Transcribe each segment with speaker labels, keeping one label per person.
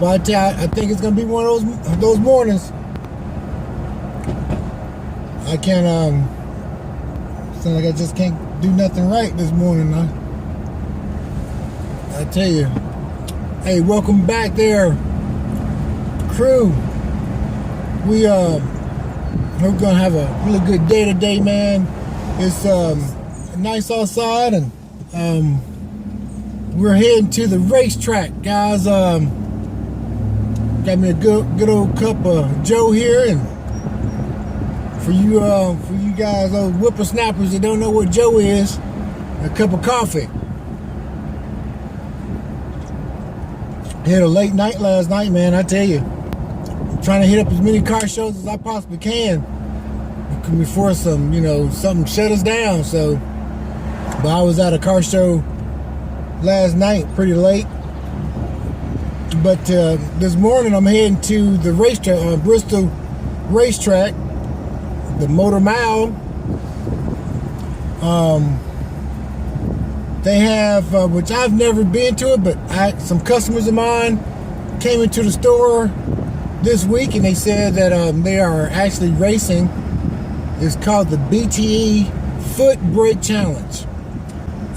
Speaker 1: But I tell you, I think it's gonna be one of those mornings. I can't sound like I just can't do nothing right this morning. I tell you. Hey, welcome back there, crew. We're gonna have a really good day today, man. It's nice outside, and we're heading to the racetrack, guys. Got me a good old cup of Joe here, and for you guys, old whippersnappers that don't know what Joe is, a cup of coffee. Had a late night last night, man. I tell you, I'm trying to hit up as many car shows as I possibly can before something shut us down. So, but I was at a car show last night, pretty late. But this morning I'm heading to the racetrack, Bristol racetrack, the Motor Mile. They have, which I've never been to it, but some customers of mine came into the store this week and they said that they are actually racing. It's called the BTE Foot Brake Challenge.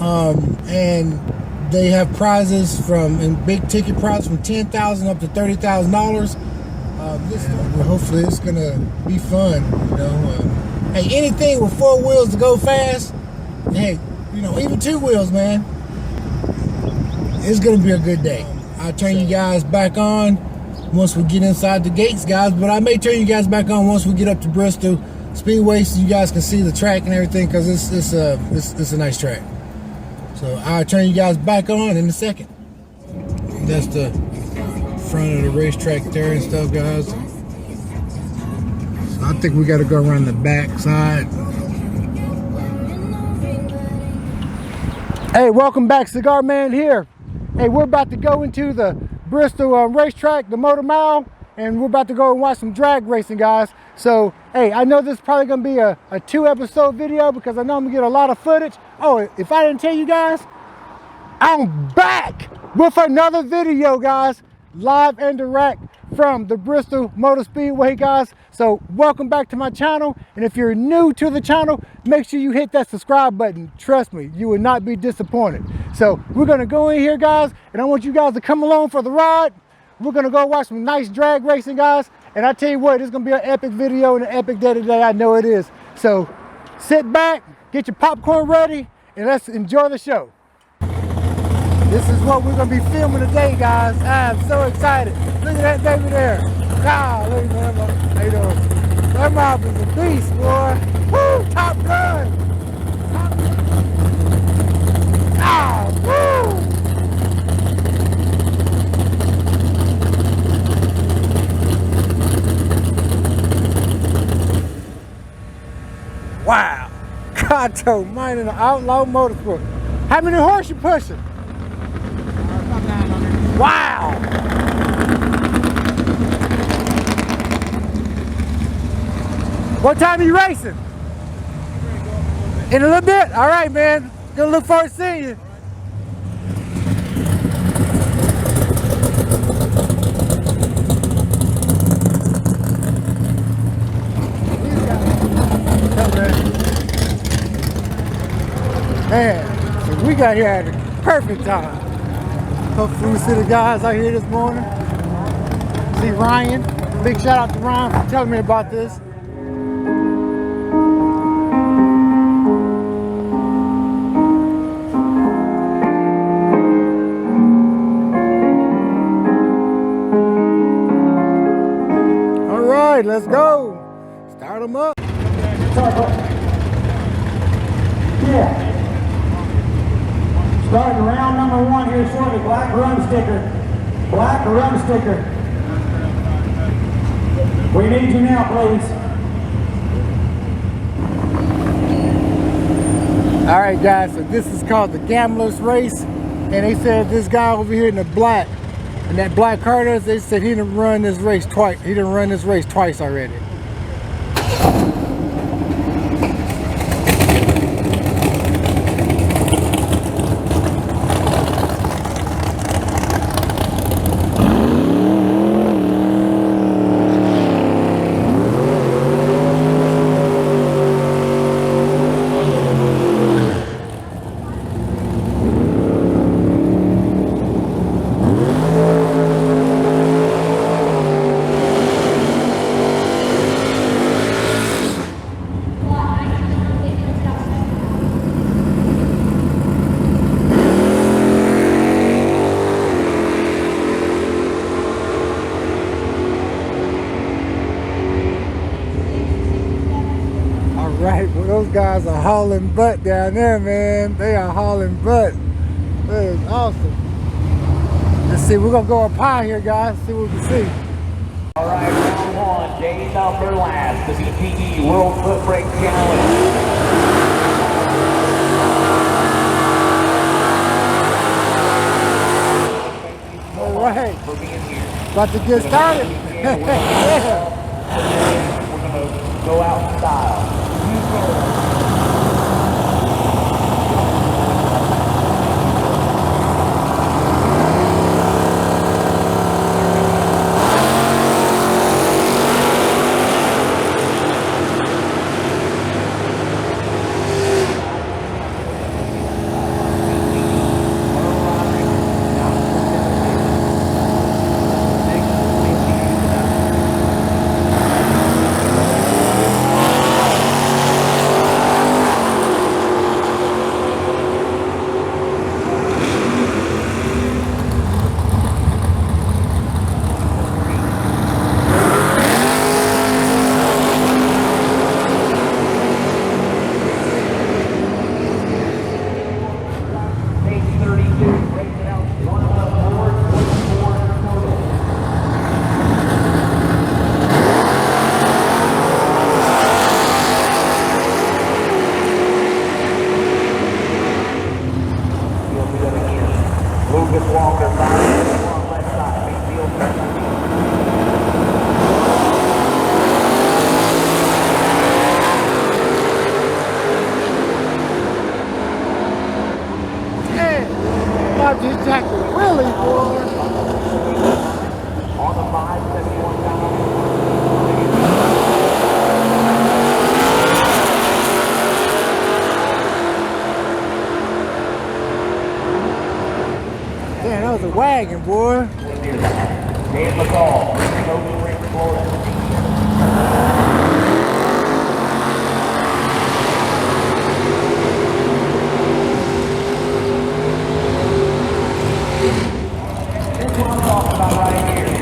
Speaker 1: And they have prizes and big ticket prizes from $10,000 up to $30,000. Hopefully it's gonna be fun. Hey, anything with 4 wheels to go fast, hey, even 2 wheels, man, it's gonna be a good day. I'll turn you guys back on once we get inside the gates, guys, but I may turn you guys back on once we get up to Bristol Speedway so you guys can see the track and everything, because it's a nice track. So I'll turn you guys back on in a second. That's the front of the racetrack there and stuff, guys. So I think we got to go around the back side. Hey, welcome back, Cigar Man here. Hey, we're about to go into the Bristol racetrack, the Motor Mile, and we're about to go and watch some drag racing, guys. So, hey, I know this is probably going to be a 2-episode video because I know I'm going to get a lot of footage. Oh, if I didn't tell you guys, I'm back with another video, guys, live and direct from the Bristol Motor Speedway, guys. So welcome back to my channel, and if you're new to the channel, make sure you hit that subscribe button. Trust me, you will not be disappointed. So we're gonna go in here, guys, and I want you guys to come along for the ride. We're gonna go watch some nice drag racing, guys, and I tell you what, it's gonna be an epic video and an epic day today. I know it is. So sit back, get your popcorn ready, and let's enjoy the show. This is what we're gonna be filming today, guys. I'm so excited. Look at that baby there. Golly, man. How you doing? That mob is a beast, boy. Woo! Top Gun! Top Gun! Ah! Woo! Wow! Kato mining an outlaw motorsport. How many horses you pushing? Wow! What time are you racing? In a little bit? All right, man. Gonna look forward to seeing you. Man, so we got here at the perfect time. Hopefully we see the guys out here this morning. See Ryan. Big shout out to Ryan for telling me about this. All right, let's go. Start them up.
Speaker 2: Yeah. Starting round number 1 here shortly. Black run sticker. Black run sticker. We need you now, please.
Speaker 1: All right, guys, so this is called the Gamblers Race, and they said this guy over here in the black, and that black car does, they said he done run this race twice. He done run this race twice already. guys are hauling butt down there, man. They are hauling butt. That is awesome. Let's see, we're gonna go up high here, guys. See what we can see.
Speaker 3: All right, round one, day number last, the BTE World Foot Brake Challenge.
Speaker 1: All right,
Speaker 3: For being here.
Speaker 1: about to get started. Yeah.
Speaker 3: We're going to go out in style.
Speaker 1: Not just jacket, really, boy.
Speaker 3: On the 571 down.
Speaker 1: Damn, that was a wagon, boy.
Speaker 3: Dan McCall, Coach Ring, Florida. Here's what I'm talking about right here.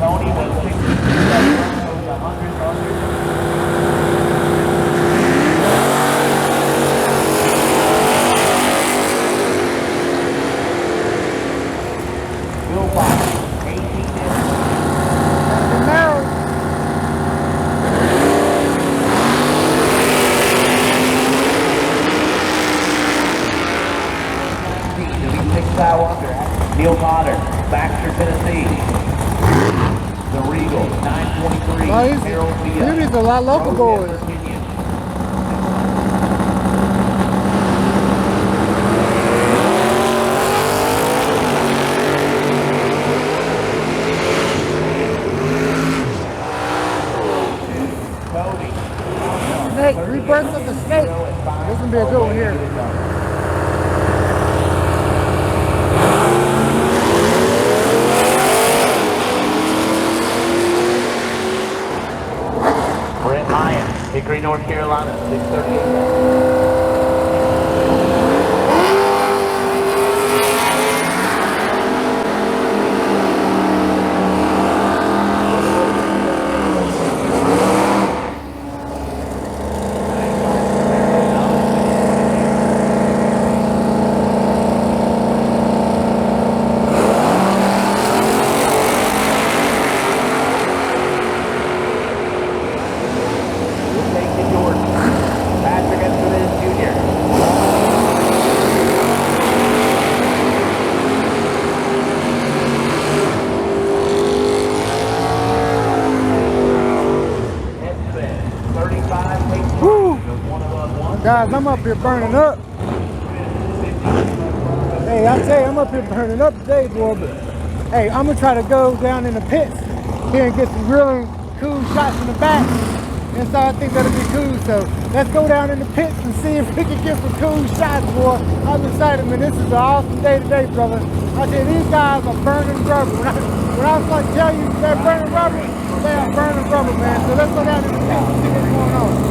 Speaker 3: Tony was 67, was 100 under. Bill Fox, 18 inches. Neil Potter, Baxter, Tennessee. The Regal, 923. Harold Villa.
Speaker 1: These a lot local boys.
Speaker 3: Virginia.
Speaker 1: Snake, rebirth of the snake. This is gonna be a good one here.
Speaker 3: Hickory, North Carolina, 638.
Speaker 1: Guys, I'm up here burning up. Hey, I tell you, I'm up here burning up today, boy. But hey, I'm gonna try to go down in the pits here and get some really cool shots in the back. And so I think that'll be cool. So let's go down in the pits and see if we can get some cool shots, boy. I'm excited, man. This is an awesome from day to day, brother. I tell you, these guys are burning rubber. When I was like tell you they're burning rubber, they are burning rubber, man. So let's go down to the pit and see what's going on.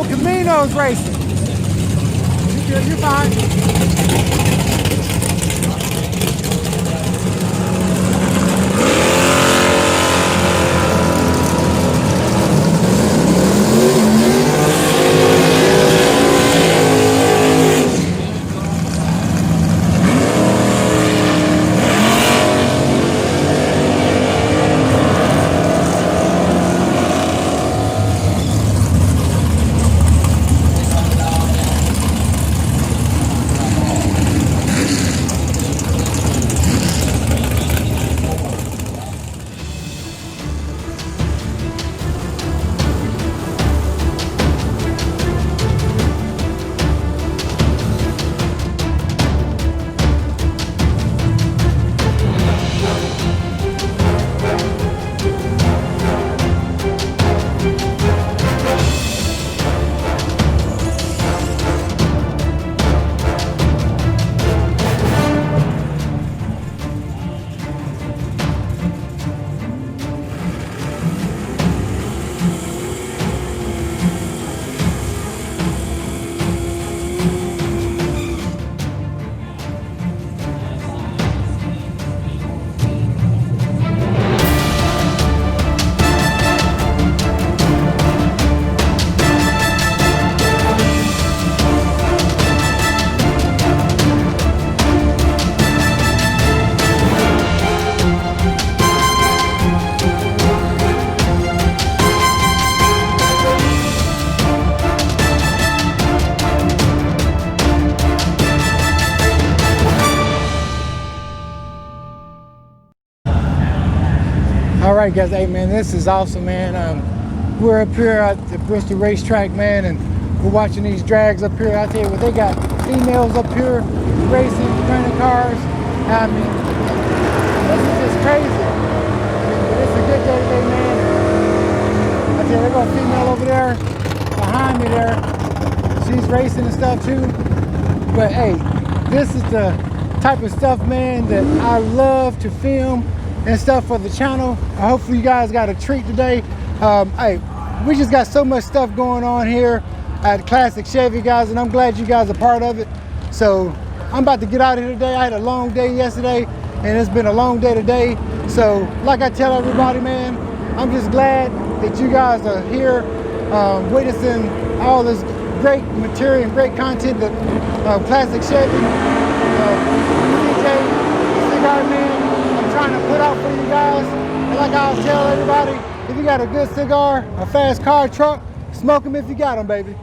Speaker 1: Camino's racing. You're fine. All right, guys. Hey, man, this is awesome, man. We're up here at the Bristol racetrack, man, and we're watching these drags up here. I tell you what, they got females up here racing, renting cars. I mean, this is just crazy. good day today, man. I tell you, there goes a female over there behind me there. She's racing and stuff too. But hey, this is the type of stuff, man, that I love to film and stuff for the channel. Hopefully you guys got a treat today. Hey, we just got so much stuff going on here at Classic Chevy, guys, and I'm glad you guys are part of it. So I'm about to get out of here today. I had a long day yesterday, and it's been a long day today. So like I tell everybody, man, I'm just glad that you guys are here witnessing all this great material and great content that Classic Chevy, DJ, Cigar Man, I'm trying to put out for you guys. And like I'll tell everybody, if you got a good cigar, a fast car, truck, smoke them if you got them, baby.